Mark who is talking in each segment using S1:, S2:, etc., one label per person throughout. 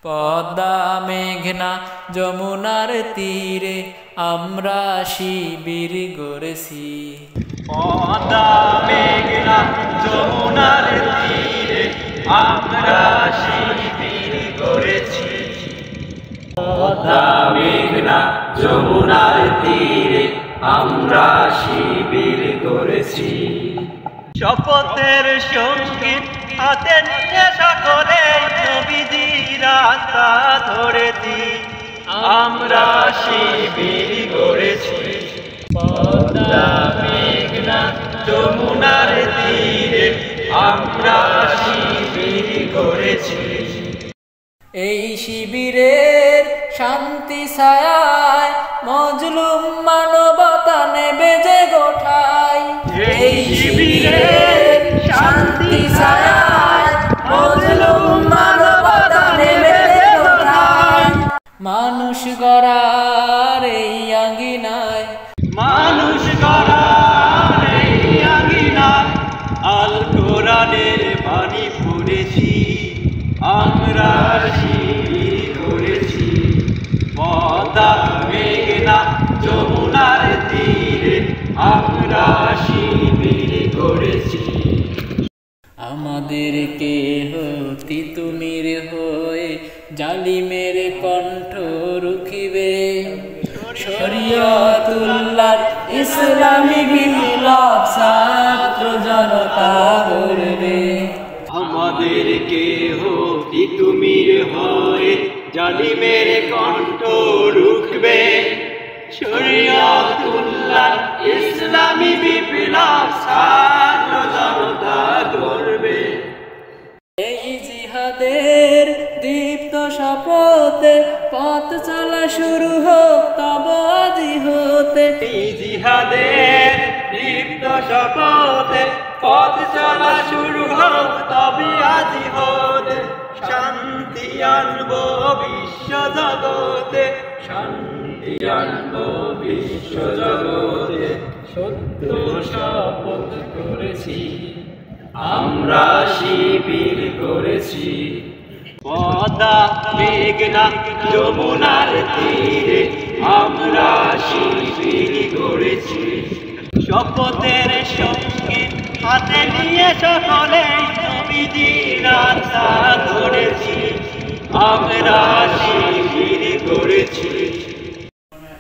S1: পদ্মা মেঘনা যমুনার তীরে আমরা শিবির গড়েছি।
S2: পদ্মা মেঘনা যমুনার তীরে আমরা শিবির গড়েছি। পদ্মা মেঘনা যমুনার তীরে আমরা শিবির গড়েছি। শপথের সঙ্গীত হাতে নিয়ে সকলে নবীজি রাস্তা ধরেছি। আমরা শিবির গড়েছি। পদ্মা মেঘনা যমুনার তীরে আমরা শিবির গড়েছি।
S1: এই শিবিরের শান্তি ছায়ায় মজলুম মানবতা নেবে যে গোঠায়।
S2: এই শিবিরের
S1: শান্তি ছায়ায় মজলুম মানবতা নেবে যে গোঠায়। মানুষ গড়ার এই আঙ্গিনায়,
S2: মানুষ গড়ার এই আঙ্গিনায় আল কোরআনের বাণী পড়েছি। আমরা শিবির গড়েছি। পদ্মা মেঘনা যমুনার তীরে আমরা শিবির গড়েছি।
S1: আমাদেরকে হতি তুমির হয়ে জালিমের কণ্ঠ রুখিবে। শরীয়তুল্লাহর ইসলামী বিপ্লব ছাত্র জনতা গড়বে।
S2: আমাদেরকে হতি তুমির হয়ে জালিমের কণ্ঠ রুখবে। শরীয়তুল্লাহর ইসলামী বিপ্লব ছাত্র জনতা গড়বে।
S1: এই জিহাদের দীপ্ত শপথে পথ চলা শুরু হোক তব আজি হতে।
S2: এই জিহাদের দীপ্ত শপথে পথ চলা শুরু হোক তবে আজি হতে। শান্তি আনবো বিশ্ব জগতে, শান্তি আনবো বিশ্ব জগতে। সত্য শপথ করেছি, আমরা শিবির করেছি। পদ্মা মেঘনা যমুনার তীরে আমরা শিবির গড়েছি। শপথের সঙ্গীত হাতে নিয়ে সকলে নবীজি রাস্তা ধরেছি। আমরা শিবির গড়েছি।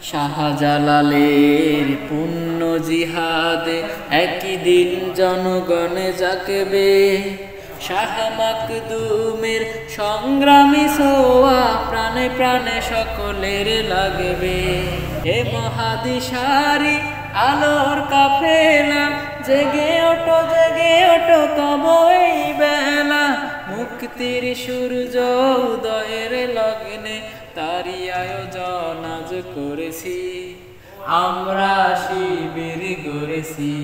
S1: শাহজালালের পুণ্য জিহাদে একই দিন জনগণে জাগবে। শাহ মাকদুমের সংগ্রামী ছোঁয়া প্রাণে প্রাণে সকলের লাগবে। এ মহাদিশারি আলোর কাফেলা জেগে ওঠো তব এই বেলা। মুক্তির সূর্য উদয়ের লগ্নে তারি আয়োজন আজ করেছি। আমরা শিবির গড়েছি।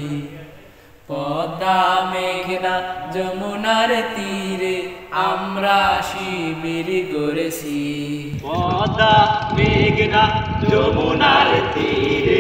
S1: পদ্মা মেঘনা যমুনার তীরে আমরা শিবির গড়েছি।
S2: পদ্মা মেঘনা যমুনার তীরে